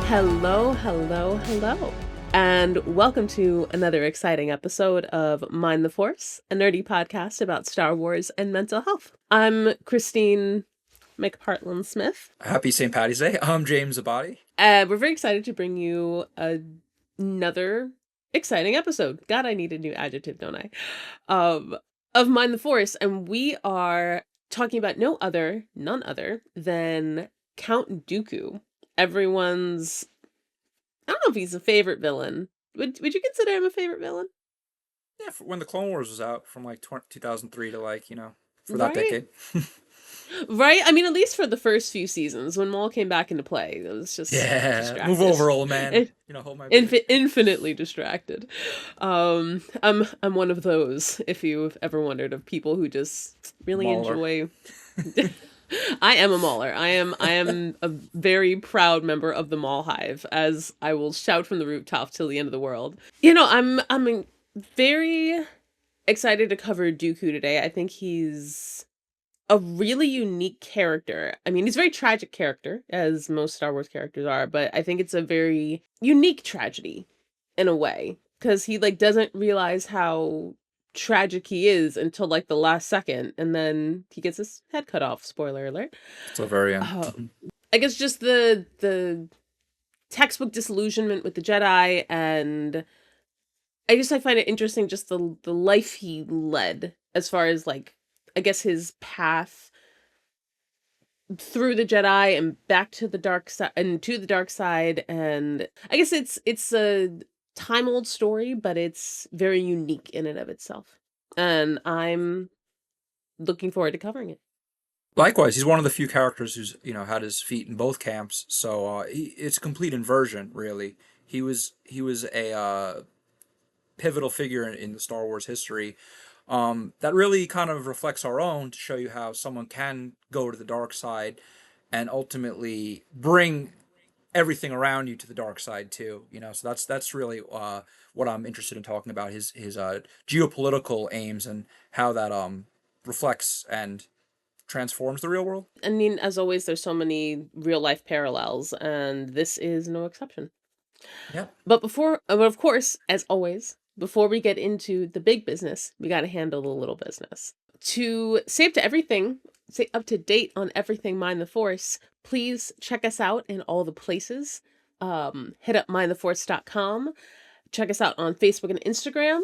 Hello, hello, hello. And welcome to another exciting episode of Mind the Force, a nerdy podcast about Star Wars and mental health. I'm Kristine McPartland-Smith. Happy St. Patty's Day. I'm James Abbate. We're very excited to bring you another exciting episode. God, I need a new adjective, don't I? Of Mind the Force. And we are talking about none other than Count Dooku. Everyone's, I don't know if he's a favorite villain. Would you consider him a favorite villain? Yeah, when the Clone Wars was out from 2003 to for that Right? decade. Right? I mean, at least for the first few seasons, when Maul came back into play, it was just distracted. Move over, old man. Hold my beer. Infinitely distracted. I'm one of those, if you've ever wondered, of people who just really enjoy. I am a Mauler. I am a very proud member of the Maul Hive, as I will shout from the rooftop till the end of the world. You know, I'm very excited to cover Dooku today. I think he's a really unique character. I mean, he's a very tragic character, as most Star Wars characters are, but I think it's a very unique tragedy in a way, because he doesn't realize how tragic he is until the last second, and then he gets his head cut off. Spoiler alert. So very end. I guess just the textbook disillusionment with the Jedi, and I find it interesting just the life he led, as far as I guess his path through the Jedi and back to the dark side and to the dark side. And I guess it's a time-old story, but it's very unique in and of itself. And I'm looking forward to covering it. Likewise, he's one of the few characters who's had his feet in both camps. So it's a complete inversion, really. He was a pivotal figure in the Star Wars history. That really kind of reflects our own, to show you how someone can go to the dark side and ultimately bring everything around you to the dark side too. So that's really what I'm interested in talking about, his geopolitical aims and how that reflects and transforms the real world. I mean, as always, there's so many real life parallels, and this is no exception. Yeah. But of course, as always, before we get into the big business, we got to handle the little business. To stay up to date on everything Mind the Force, please check us out in all the places. Hit up mindtheforce.com. Check us out on Facebook and Instagram.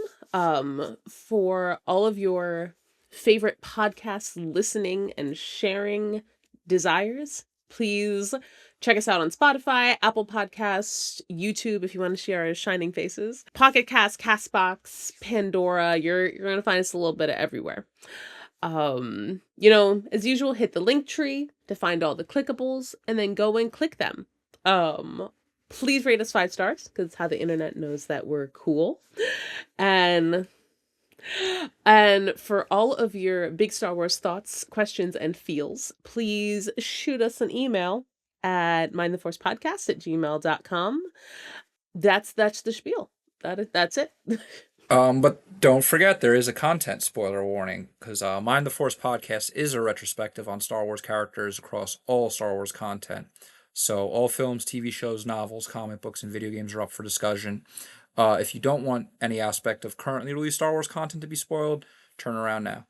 For all of your favorite podcast listening and sharing desires, please check us out on Spotify, Apple Podcasts, YouTube if you want to see our shining faces, Pocket Cast, Castbox, Pandora. You're going to find us a little bit of everywhere. As usual, hit the link tree to find all the clickables and then go and click them. Please rate us 5 stars, because it's how the internet knows that we're cool. And for all of your big Star Wars thoughts, questions, and feels, please shoot us an email at mindtheforcepodcast@gmail.com. That's the spiel. That's it. But don't forget, there is a content spoiler warning, because Mind the Force podcast is a retrospective on Star Wars characters across all Star Wars content. So all films, TV shows, novels, comic books, and video games are up for discussion. If you don't want any aspect of currently released Star Wars content to be spoiled, turn around now.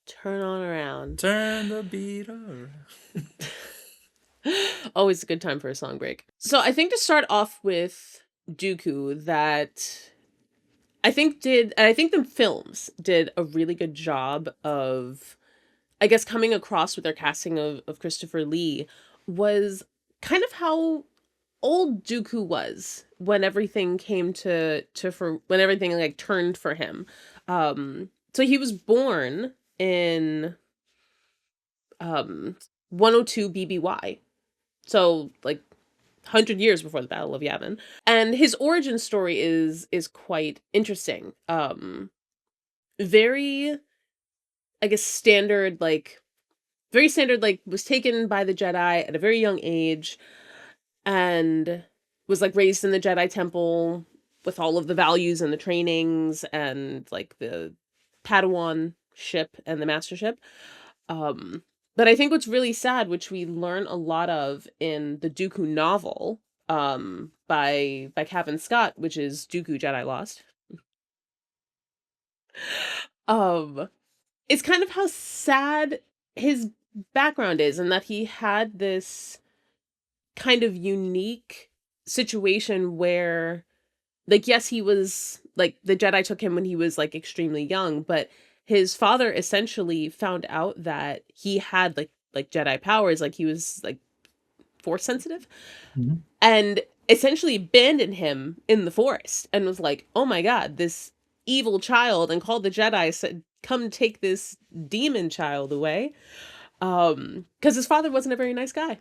Turn on around. Turn the beat around. Always a good time for a song break. So I think to start off with Dooku, that I think the films did a really good job of, I guess, coming across with their casting of Christopher Lee, was kind of how old Dooku was when everything came when everything turned for him. So he was born in 102 BBY. So 100 years before the Battle of Yavin. And his origin story is quite interesting. Very, I guess, standard, very standard, was taken by the Jedi at a very young age and was raised in the Jedi Temple with all of the values and the trainings and the Padawan ship and the Master Ship. But I think what's really sad, which we learn a lot of in the Dooku novel, by Cavan Scott, which is Dooku Jedi Lost. Um, it's kind of how sad his background is, and that he had this kind of unique situation where, like, yes, he was like, the Jedi took him when he was like extremely young, but his father essentially found out that he had like Jedi powers, like he was like force sensitive, Mm-hmm. and essentially abandoned him in the forest and was like, oh my god, this evil child, and called the Jedi, said, come take this demon child away. Because his father wasn't a very nice guy. Yeah.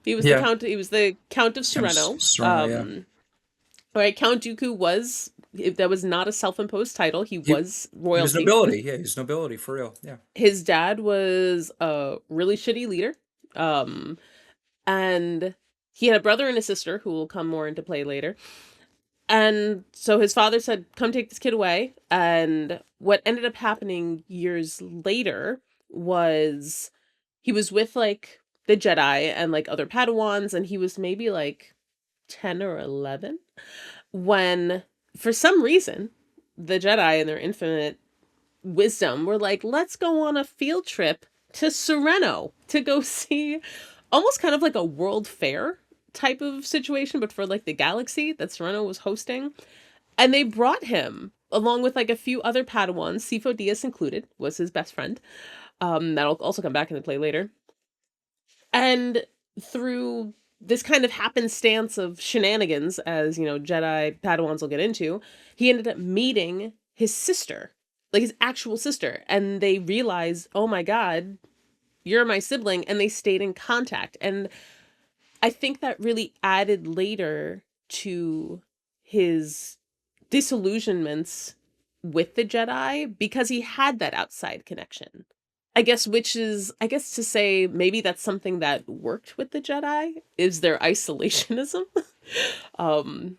He was the Count of Sereno. Serrano, yeah. Right, Count Dooku was, that was not a self-imposed title. He was He was royalty. nobility. Yeah, he was nobility for real. Yeah. His dad was a really shitty leader. And he had a brother and a sister who will come more into play later. And so his father said, come take this kid away. And what ended up happening years later was he was with like the Jedi and like other Padawans, and he was maybe like 10 or 11 when, for some reason, the Jedi in their infinite wisdom were like, let's go on a field trip to Sereno to go see almost kind of like a world fair type of situation, but for like the galaxy that Sereno was hosting. And they brought him along with like a few other Padawans, Sifo Dyas included, was his best friend. That'll also come back into play later. And through this kind of happenstance of shenanigans, as you know, Jedi Padawans will get into, he ended up meeting his sister, like his actual sister, and they realized, oh my god, you're my sibling, and they stayed in contact. And I think that really added later to his disillusionments with the Jedi, because he had that outside connection. I guess, which is, I guess to say maybe that's something that worked with the Jedi, is their isolationism. um,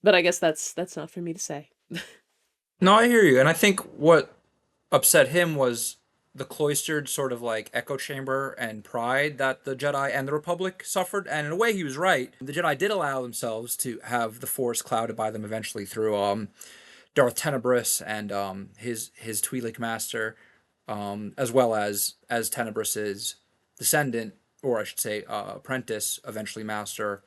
but I guess that's not for me to say. No, I hear you. And I think what upset him was the cloistered sort of like echo chamber and pride that the Jedi and the Republic suffered. And in a way, he was right. The Jedi did allow themselves to have the Force clouded by them eventually through Darth Tenebris and his Twi'lek master, as well as Tenebris's descendant, or I should say apprentice, eventually master,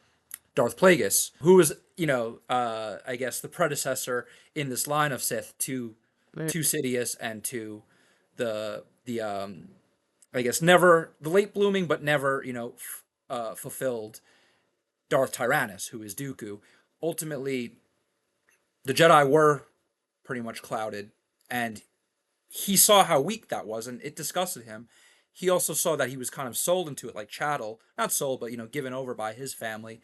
Darth Plagueis, who was, I guess the predecessor in this line of Sith Right. to Sidious and to the I guess never the late blooming but never fulfilled Darth Tyrannus, who is Dooku. Ultimately, the Jedi were pretty much clouded, and he saw how weak that was, and it disgusted him. He also saw that he was kind of sold into it like chattel, not sold, but given over by his family.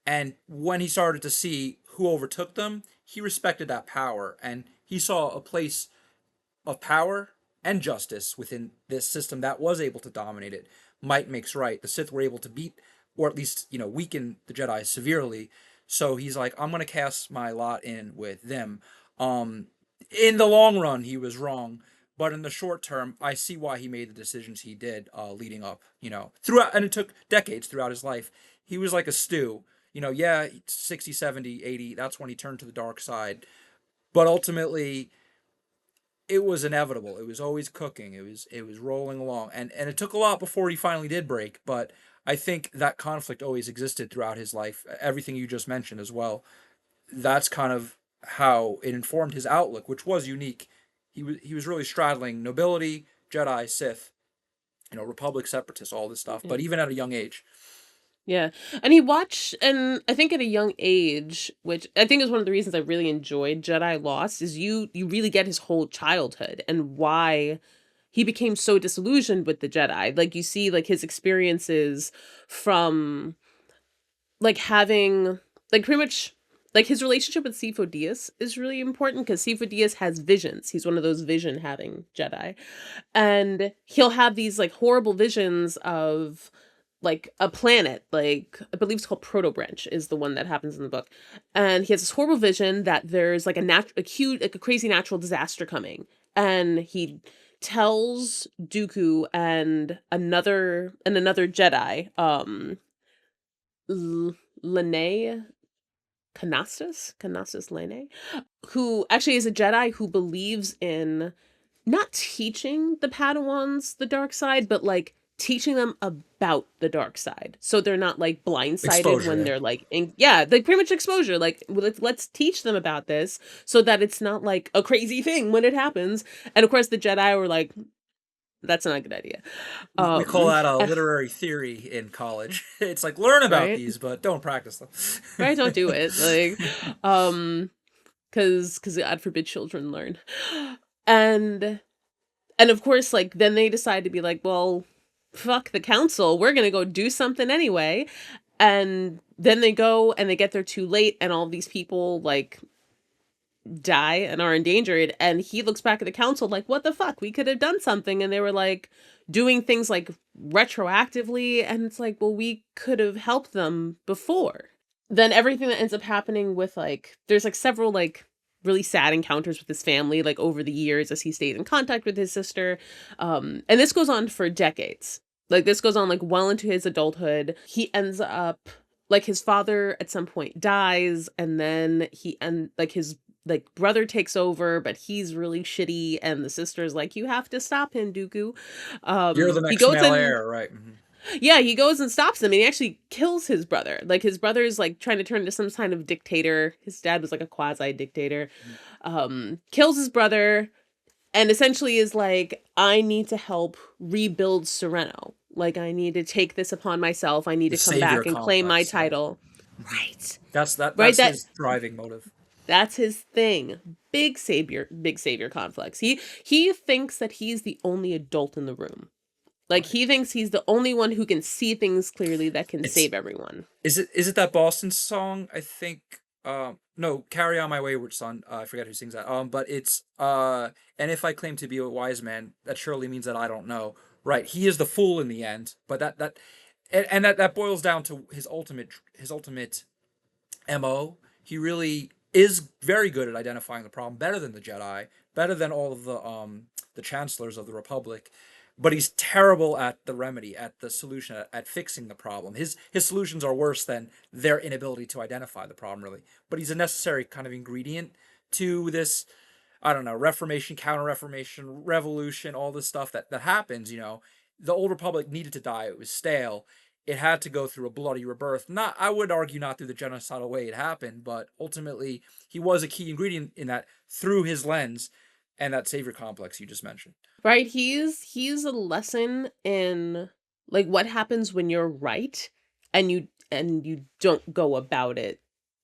And when he started to see who overtook them, he respected that power, and he saw a place of power and justice within this system that was able to dominate it. Might makes right. The Sith were able to beat, or at least weaken the Jedi severely. So he's like, I'm gonna cast my lot in with them. In the long run, he was wrong, but in the short term, I see why he made the decisions he did, leading up. Throughout, and it took decades throughout his life. He was like a stew. Yeah, 60, 70, 80, that's when he turned to the dark side. But ultimately, it was inevitable. It was always cooking. It was rolling along, and it took a lot before he finally did break. But I think that conflict always existed throughout his life. Everything you just mentioned as well. That's kind of how it informed his outlook, which was unique. He was really straddling nobility, Jedi, Sith, Republic, separatists, all this stuff. Yeah. But even at a young age. Yeah. And he watched, and I think at a young age, which I think is one of the reasons I really enjoyed Jedi Lost, is you really get his whole childhood and why he became so disillusioned with the Jedi. Like you see like his experiences from like having like pretty much like his relationship with Sifo Dyas is really important, because Sifo Dyas has visions. He's one of those vision having Jedi. And he'll have these like horrible visions of like a planet, like I believe it's called Proto Branch is the one that happens in the book. And he has this horrible vision that there's like a crazy natural disaster coming. And he tells Dooku and another Jedi, Lene Canastus Lene, who actually is a Jedi who believes in not teaching the Padawans the dark side, but like teaching them about the dark side, so they're not like blindsided Exposure, when yeah. they're like yeah, like pretty much exposure. Like let's teach them about this so that it's not like a crazy thing when it happens. And of course, the Jedi were like, that's not a good idea. We call that a literary theory in college. It's like, learn about Right, these, but don't practice them. right, don't do it. Like, because God forbid children learn. And and of course, like, then they decide to be like, well, fuck the council. We're going to go do something anyway. And then they go and they get there too late, and all these people, like, die and are endangered. And he looks back at the council like, what the fuck? We could have done something. And they were like doing things like retroactively. And it's like, well, we could have helped them before. Then everything that ends up happening with, like, there's like several like really sad encounters with his family, like over the years as he stays in contact with his sister. And this goes on for decades. Like, this goes on like well into his adulthood. He ends up like, his father at some point dies, and then his like brother takes over, but he's really shitty, and the sister's like, you have to stop him, Dooku. You're the He next goes male and heir, right? Mm-hmm. yeah, he goes and stops him, and he actually kills his brother. Like, his brother's like trying to turn into some kind of dictator. His dad was like a quasi dictator. Kills his brother, and essentially is like, I need to help rebuild Sereno. Like, I need to take this upon myself. I need The to come savior back and claim my complex, yeah. title. Right. That's Right. that's his driving motive. That's his thing. Big savior complex. He thinks that he's the only adult in the room. Like, Right. he thinks he's the only one who can see things clearly that can It's save everyone. is it that Boston song? I think no, Carry On My Wayward Son. I forget who sings that. But it's and if I claim to be a wise man, that surely means that I don't know. Right. He is the fool in the end, but and that boils down to his ultimate MO. He really is very good at identifying the problem, better than the Jedi, better than all of the chancellors of the Republic. But he's terrible at the remedy, at the solution, at fixing the problem. His solutions are worse than their inability to identify the problem, really. But he's a necessary kind of ingredient to this, I don't know, Reformation, Counter Reformation, Revolution, all this stuff that happens. The old Republic needed to die. It was stale. It had to go through a bloody rebirth. Not, I would argue, not through the genocidal way it happened, but ultimately he was a key ingredient in that, through his lens and that savior complex you just mentioned. Right? He's a lesson in like what happens when you're right and you don't go about it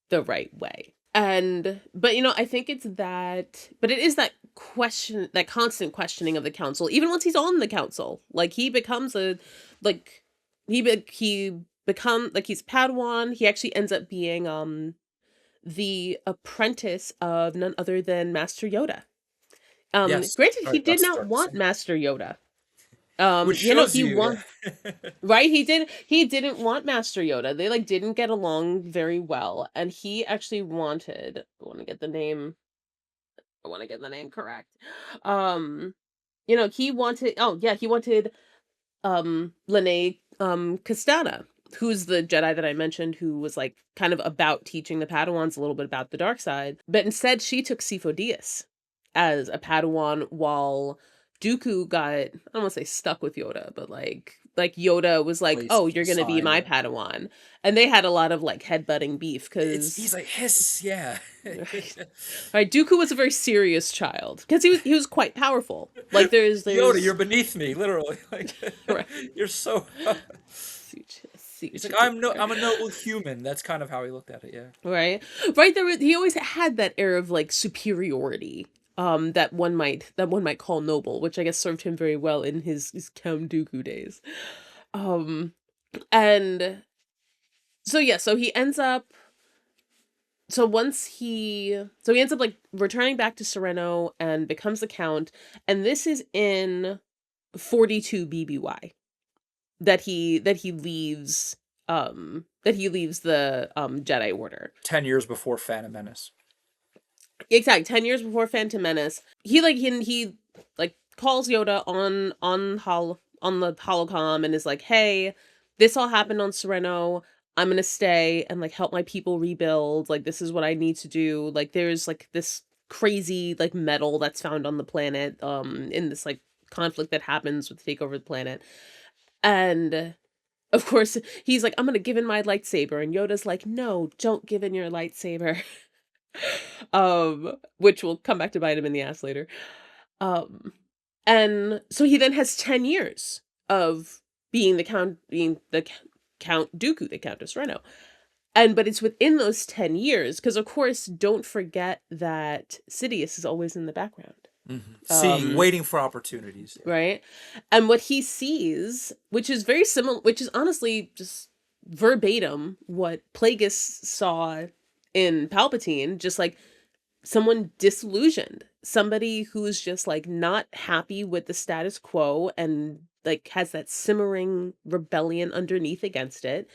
the right way. But I think but it is that question, that constant questioning of the council, even once he's on the council. Like, he becomes like he become like, he's Padawan. He actually ends up being the apprentice of none other than Master Yoda. Yes, Granted, he right, did that's not starting to want say. Master Yoda. Which shows He you, want yeah. right. He didn't want Master Yoda. They like didn't get along very well, and he actually wanted. I want to get the name correct. Um, he wanted. Oh yeah, he wanted Lene Castana, who's the Jedi that I mentioned, who was like kind of about teaching the Padawans a little bit about the dark side. But instead she took Sifo Dyas as a Padawan, while Dooku got, I don't want to say stuck with Yoda, but like Yoda was like, oh, Placed you're gonna be aside, my yeah. Padawan. And they had a lot of like headbutting beef He's because like, hiss, yeah. right, Dooku was a very serious child because he was quite powerful. Like, Yoda, you're there's beneath me, literally. Like, right. you're so. See He's what like, you did there. I'm a noble human. That's kind of how he looked at it, yeah. Right. Right, he always had that air of like superiority, that one might call noble, which I guess served him very well in his Count Dooku days. Um and so yeah, he ends up like returning back to Sereno and becomes the count, and this is in 42 BBY that he leaves the Jedi Order. 10 years before Phantom Menace. Exactly, 10 years before Phantom Menace. He like calls Yoda on the holocom and is like, "Hey, this all happened on Sereno. I'm gonna stay and like help my people rebuild. Like this is what I need to do. Like there's like this crazy like metal that's found on the planet, in this like conflict that happens with the takeover of the planet. And of course he's like, I'm gonna give in my lightsaber, and Yoda's like, no, don't give in your lightsaber. Which will come back to bite him in the ass later. Um, and so he then has 10 years of being the Count Dooku, the Countess Reno. And but it's within those 10 years, because of course, don't forget that Sidious is always in the background. Seeing, waiting for opportunities. Yeah. Right? And what he sees, which is very similar, which is honestly just verbatim what Plagueis saw in Palpatine, just like someone disillusioned, somebody who's just like not happy with the status quo and like has that simmering rebellion underneath against it,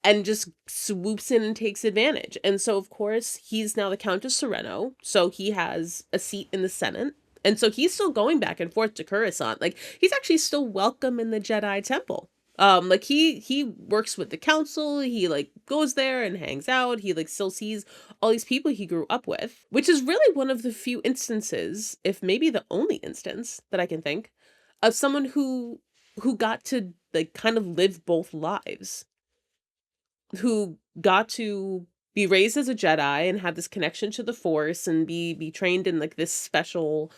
and just swoops in and takes advantage. And so of course he's now the Count of Sereno, so he has a seat in the Senate. And so he's still going back and forth to Coruscant. Like he's actually still welcome in the Jedi Temple. Like he works with the council, he like goes there and hangs out, he like still sees all these people he grew up with, which is really one of the few instances, if maybe the only instance that I can think of, someone who got to like kind of live both lives, who got to be raised as a Jedi and have this connection to the Force and be trained in like this special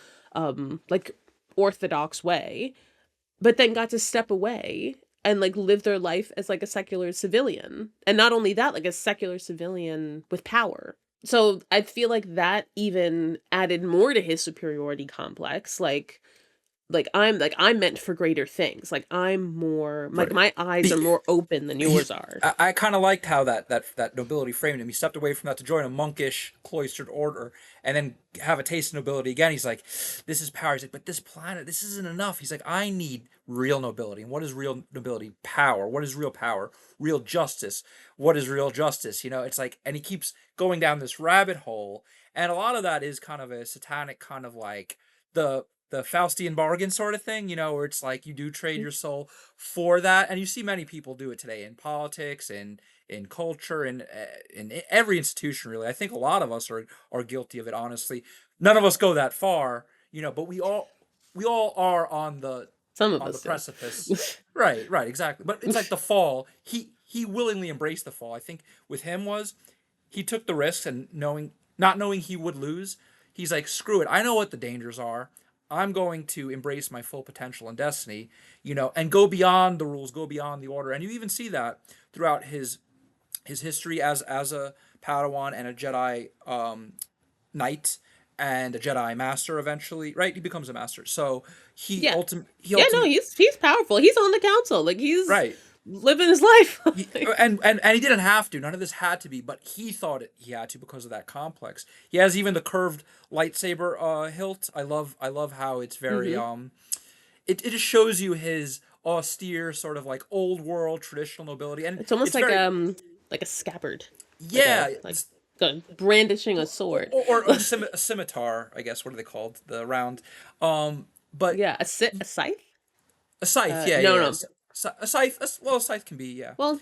like orthodox way, but then got to step away and like live their life as like a secular civilian. And not only that, like a secular civilian with power. So I feel like that even added more to his superiority complex. I'm meant for greater things. Like I'm more like Right. my eyes are more open than yours are. I kind of liked how that nobility framed him. He stepped away from that to join a monkish cloistered order, and then have a taste of nobility again. He's like, "This is power." He's like, "But this planet, this isn't enough." He's like, "I need real nobility." And what is real nobility? Power. What is real power? Real justice. What is real justice? You know, it's like, and he keeps going down this rabbit hole, and a lot of that is kind of a satanic kind of like the the Faustian bargain sort of thing, you know, where it's like you do trade your soul for that, and you see many people do it today in politics and in culture and in every institution. Really, I think a lot of us are guilty of it. Honestly, none of us go that far, you know, but we all are Some of on the us do. precipice. Right, right, exactly. But it's like the fall. He willingly embraced the fall. I think with him was he took the risks and not knowing he would lose. He's like, screw it. I know what the dangers are. I'm going to embrace my full potential and destiny, you know, and go beyond the rules, go beyond the order. And you even see that throughout his history as a Padawan and a Jedi knight and a Jedi master eventually, right? He becomes a master. So Yeah. he Yeah, no, ultimately he's powerful. He's on the council. Like he's right. living his life. He, and he didn't have to. None of this had to be, but he thought he had to because of that complex. He has even the curved lightsaber hilt. I love how it's very hmm it just shows you his austere sort of like old world traditional nobility, and It's almost it's very like a scabbard. yeah, Like brandishing a sword. or a scimitar, I guess. What are they called? The round, but Yeah, a scythe? a scythe. Yeah, No, yeah, yeah. no. A scythe. Well, a scythe can be Well,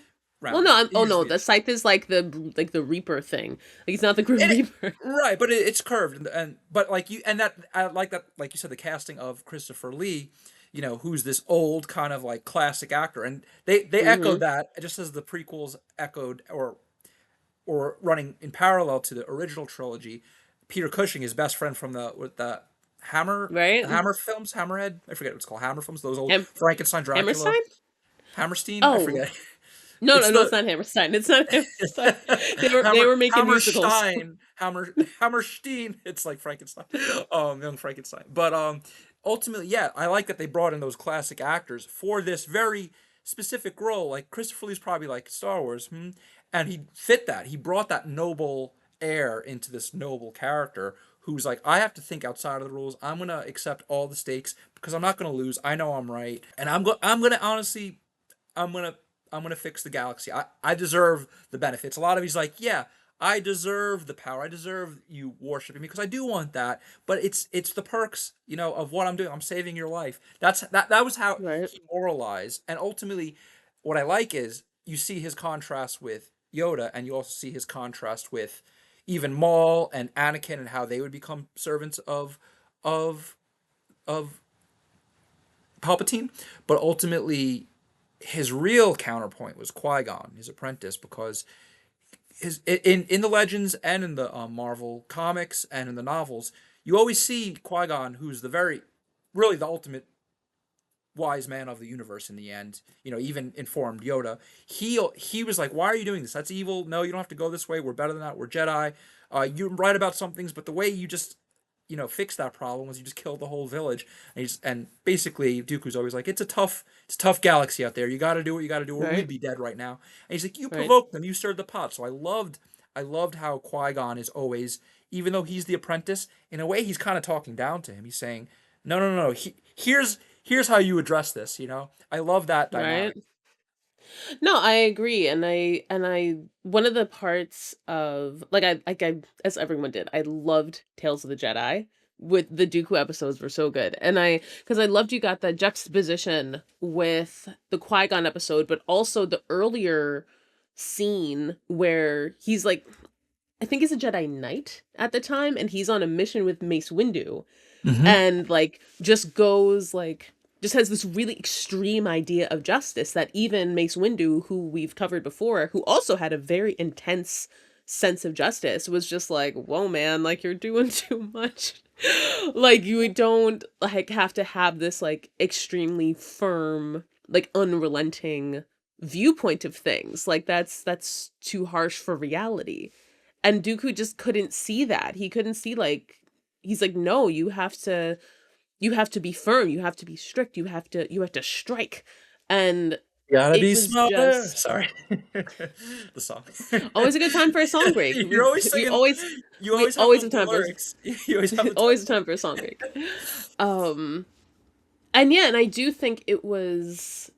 well, no. rounded. It Oh no, usually the is. scythe is like the Reaper thing. Like it's not the Grim And Reaper. right, but it's curved, and but like you and that I like that, like you said, the casting of Christopher Lee, you know, who's this old kind of like classic actor, and they echoed hmm that just as the prequels echoed or running in parallel to the original trilogy. Peter Cushing, his best friend from the Right? Hammer films, Hammerhead, I forget what it's called, Hammer films, those old Ham- Frankenstein, Dracula, Hammerstein? Hammerstein, I Oh forget. no, It's no, no! It's the not Hammerstein. It's not Hammerstein. They were making musicals. Hammerstein. It's like Frankenstein, young Frankenstein. But ultimately, yeah, I like that they brought in those classic actors for this very specific role. Like Christopher Lee's probably like Star Wars, and he fit that. He brought that noble air into this noble character who's like, I have to think outside of the rules. I'm gonna accept all the stakes because I'm not gonna lose. I know I'm right, and I'm gonna honestly I'm gonna I'm gonna fix the galaxy. I deserve the benefits. A lot of he's like, yeah, I deserve the power. I deserve you worshiping me because I do want that. But it's the perks, you know, of what I'm doing. I'm saving your life. That was how Right. he moralized. And ultimately, what I like is you see his contrast with Yoda, and you also see his contrast with even Maul and Anakin, and how they would become servants of of Palpatine. But ultimately, his real counterpoint was Qui-Gon, his apprentice, because his in the Legends and in the Marvel comics and in the novels, you always see Qui-Gon, who's really the ultimate wise man of the universe in the end. Even informed Yoda. He was like, "Why are you doing this? That's evil. No, you don't have to go this way. We're better than that. We're Jedi. You're right about some things, but the way you just fix that problem was you just killed the whole village." And basically Dooku's always like, it's a tough galaxy out there. You got to do what you got to do, or Right. we'd be dead right now. And he's like, you Right. provoked them, you stirred the pot. So I loved how Qui-Gon is always, even though he's the apprentice, in a way he's kind of talking down to him. He's saying, no, no, no, no. Here's how you address this. I love that Right. dynamic. No, I agree, and I one of the parts of like I as everyone did, I loved Tales of the Jedi. With the Dooku episodes were so good, and because I loved you got that juxtaposition with the Qui-Gon episode, but also the earlier scene where he's like, I think he's a Jedi Knight at the time, and he's on a mission with Mace Windu, Mm-hmm. and like just has this really extreme idea of justice that even Mace Windu, who we've covered before, who also had a very intense sense of justice, was just like, whoa man, like you're doing too much. Like you don't like have to have this like extremely firm, like unrelenting viewpoint of things. Like that's too harsh for reality. And Dooku just couldn't see that. He couldn't see like he's like, no, you have to be firm, you have to be strict, you have to strike. And Gotta it be was smarter. just Sorry, the song. always a good time for a song break. You're always We singing. always You we always have always the, have the time for lyrics. You always have the always a title. time for a song break. Um and yeah, and I do think it was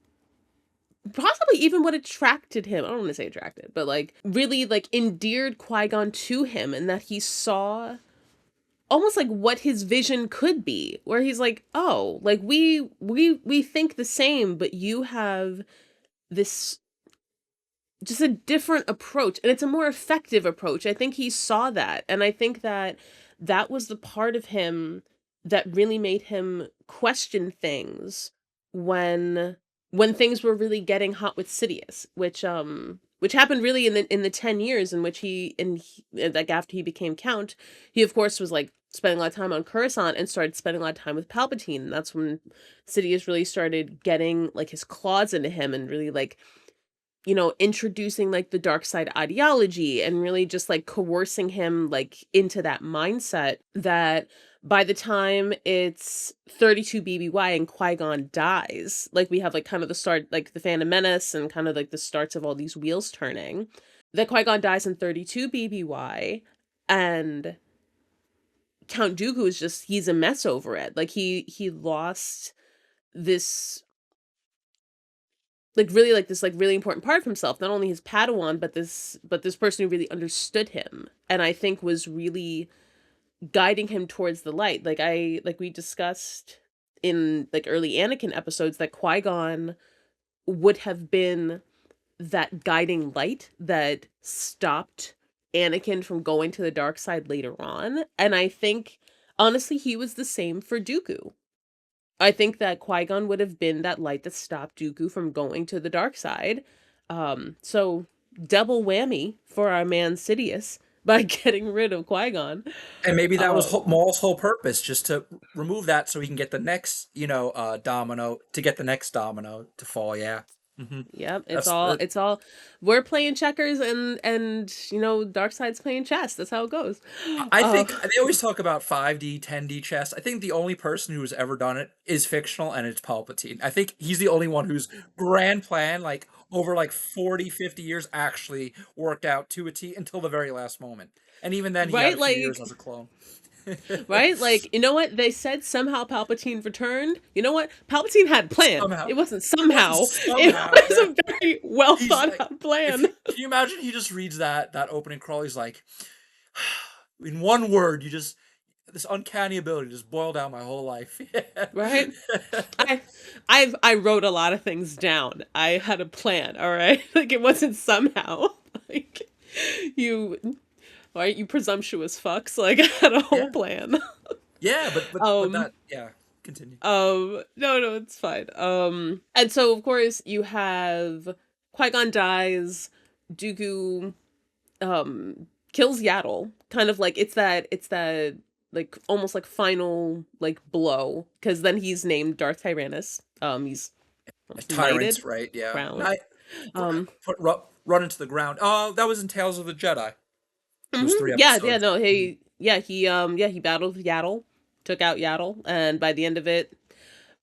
possibly even what attracted him. I don't want to say attracted, but like really like endeared Qui-Gon to him, and that he saw almost like what his vision could be, where he's like, oh, like we think the same, but you have this just a different approach, and it's a more effective approach. I think he saw that, and I think that that was the part of him that really made him question things when when things were really getting hot with Sidious, which happened really in the 10 years in which like after he became count, he of course was like spending a lot of time on Coruscant and started spending a lot of time with Palpatine, and that's when Sidious really started getting like his claws into him and really like introducing like the dark side ideology and really just like coercing him like into that mindset that by the time it's 32 BBY and Qui-Gon dies, like we have like kind of the start, like the Phantom Menace and kind of like the starts of all these wheels turning, that Qui-Gon dies in 32 BBY, and Count Dooku is just, he's a mess over it. Like he lost this like really like this like really important part of himself, not only his Padawan, but this person who really understood him, and I think was really guiding him towards the light. Like we discussed in like early Anakin episodes, that Qui-Gon would have been that guiding light that stopped Anakin from going to the dark side later on. And I think honestly he was the same for Dooku. I think that Qui-Gon would have been that light that stopped Dooku from going to the dark side. So double whammy for our man Sidious by getting rid of Qui-Gon. And maybe that was Um, Maul's whole purpose, just to remove that so he can get the next, domino, to get the next domino to fall. Yeah. Hmm. yep, it's That's all that. it's all we're playing checkers, and dark side's playing chess. That's how it goes. I Uh, think they always talk about 5D, 10D chess. I think the only person who's ever done it is fictional, and it's Palpatine. I think he's the only one whose grand plan, like over like 40, 50 years, actually worked out to a T until the very last moment. And even then, he had a right, few years like as a clone. right, like you know what they said. Somehow Palpatine returned. You know what? Palpatine had a plan. Somehow. It wasn't It wasn't somehow. It somehow. was Yeah. a very well He's thought like, out if plan. can you imagine? He just reads that opening crawl. He's like, in one word, you just this uncanny ability to just boil down my whole life. Yeah. Right? I I wrote a lot of things down. I had a plan, all right? Like it wasn't somehow like you right, you presumptuous fucks. Like I had a whole Yeah. plan. Yeah, but Um that yeah. Continue. no, it's fine. And so of course you have Qui-Gon dies, Dooku kills Yaddle. Kind of like it's that like almost like final like blow because then he's named Darth Tyrannus. He's A tyrant, knighted, right? Yeah. crowned. Night. Um Run into the ground. Oh, that was in Tales of the Jedi. It was three yeah, episodes. no, he battled Yaddle, took out Yaddle, and by the end of it,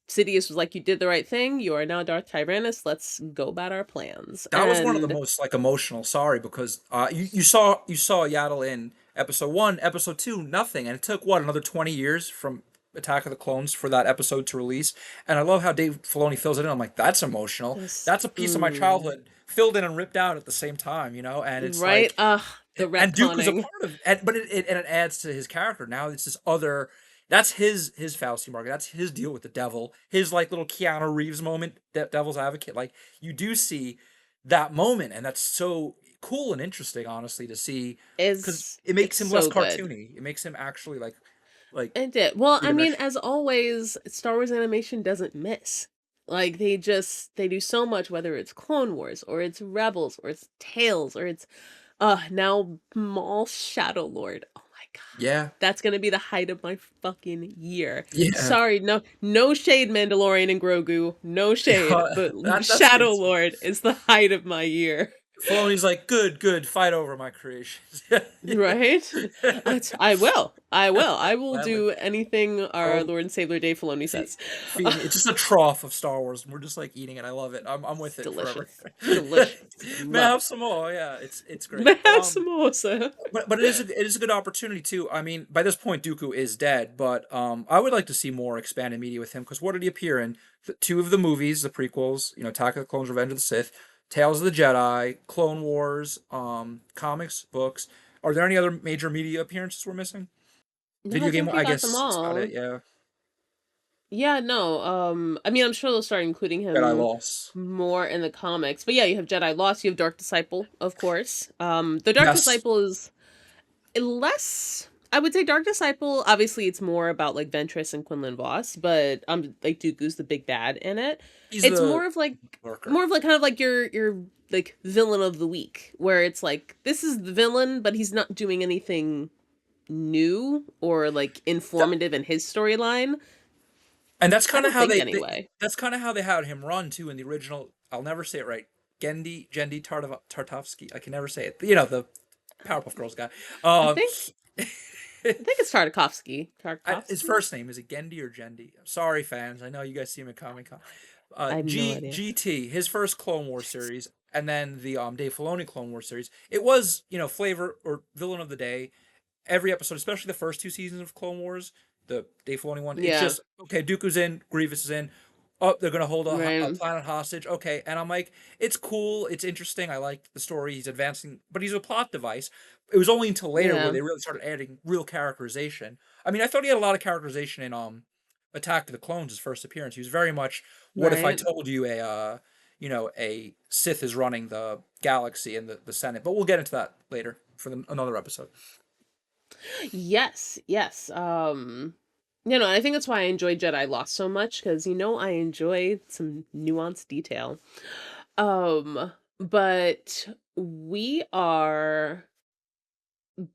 Sidious was like, "You did the right thing. You are now Darth Tyrannus. Let's go about our plans." That was one of the And most like emotional. Sorry, because you saw Yaddle in episode one, episode two, nothing, and it took what another 20 years from Attack of the Clones for that episode to release. And I love how Dave Filoni fills it in. I'm like, that's emotional. this, That's a piece of my childhood filled in and ripped out at the same time, you know. And it's right, like, the and Dooku's a retconning. part of, but it adds to his character. Now it's this other. That's his fallacy market. That's his deal with the devil. His like little Keanu Reeves moment, devil's advocate. Like you do see that moment, and that's so cool and interesting, honestly, to see because Is it it's makes him less so good. cartoony. It makes him actually like It did. Well, three I mean, dimensional. as always, Star Wars animation doesn't miss. Like they do so much, whether it's Clone Wars or it's Rebels or it's Tales or it's now Maul Shadow Lord. Oh my god. Yeah, That's gonna be the height of my fucking year. yeah. Sorry, no shade, Mandalorian and Grogu. No shade, but That's good Shadow too. Lord is the height of my year. Filoni's like, good, fight over my creations. Right? I will Gladly. do anything our Oh, Lord and Savior Dave Filoni feed, says. feed me. It's just a trough of Star Wars, and we're just like eating it. I love it. I'm with It's it forever. delicious. Delicious. May I Love have it. some more? Yeah, it's great. Mass samosa. But it is a good opportunity too. I mean, by this point, Dooku is dead, but I would like to see more expanded media with him because what did he appear in? Two of the movies, the prequels, you know, Attack of the Clones, Revenge of the Sith, Tales of the Jedi, Clone Wars, comics, books. Are there any other major media appearances we're missing? No, I Video game, think we I got them guess it's about it. all. Yeah, Yeah, no. I mean, I'm sure they'll start including Jedi him Lost. more in the comics. But yeah, you have Jedi Lost, you have Dark Disciple, of course. The Dark Yes, Disciple is less. I would say Dark Disciple. Obviously, it's more about like Ventress and Quinlan Voss, but like Dooku's the big bad in it. he's It's the worker. more of like kind of like your like villain of the week, where it's like this is the villain, but he's not doing anything new or like informative in his storyline. And that's I kind of don't how think anyway. that's kind of how they had him run too in the original. I'll never say it right. Gendy Tartovsky. I can never say it. You know the Powerpuff Girls guy. I Um, think I think it's Tartakovsky. his Tartakovsky? first name is it Gendy or Gendy? I'm sorry, fans. I know you guys see him at Comic Con. I have no idea. GT, his first Clone War series, and then the Dave Filoni Clone War series. It was flavor or villain of the day every episode, especially the first two seasons of Clone Wars, the Dave Filoni one. It's Yeah, just okay. Dooku's in, Grievous is in. Oh, they're gonna hold a right. planet hostage. Okay, and I'm like, it's cool, it's interesting. I like the story. He's advancing, but he's a plot device. It was only until later where Yeah, they really started adding real characterization. I mean, I thought he had a lot of characterization in Attack of the Clones, his first appearance. He was very much, what if I right. told you a Sith is running the galaxy and the Senate? But we'll get into that later for another episode. Yes, yes. I think that's why I enjoy Jedi Lost so much because I enjoy some nuanced detail. But we are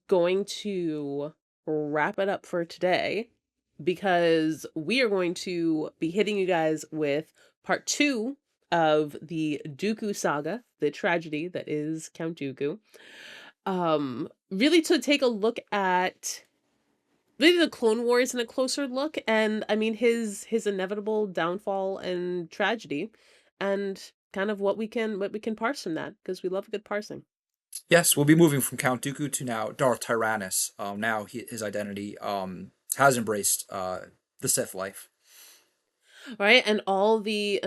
going to wrap it up for today because we are going to be hitting you guys with part two of the Dooku saga, the tragedy that is Count Dooku. Really to take a look at really the Clone Wars in a closer look, and I mean his inevitable downfall and tragedy, and kind of what we can parse from that because we love a good parsing. Yes, we'll be moving from Count Dooku to now Darth Tyrannus. Now his identity has embraced the Sith life. Right, and all the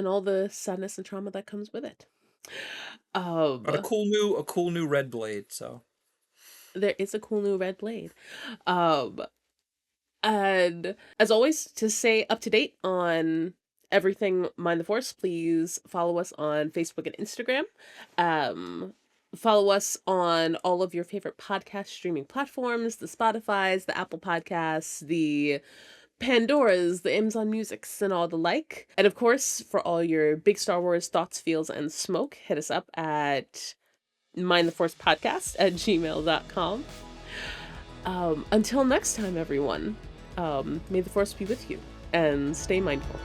sadness and trauma that comes with it. But Um, a cool new red blade. So there is a cool new red blade. Um, And as always, to stay up to date on everything Mind the Force, please follow us on Facebook and Instagram. Follow us on all of your favorite podcast streaming platforms, the Spotifys, the Apple Podcasts, the Pandoras, the Amazon Musics, and all the like. And of course, for all your big Star Wars thoughts, feels, and smoke, hit us up at mindtheforcepodcast@gmail.com. Until next time, everyone, may the Force be with you, and stay mindful.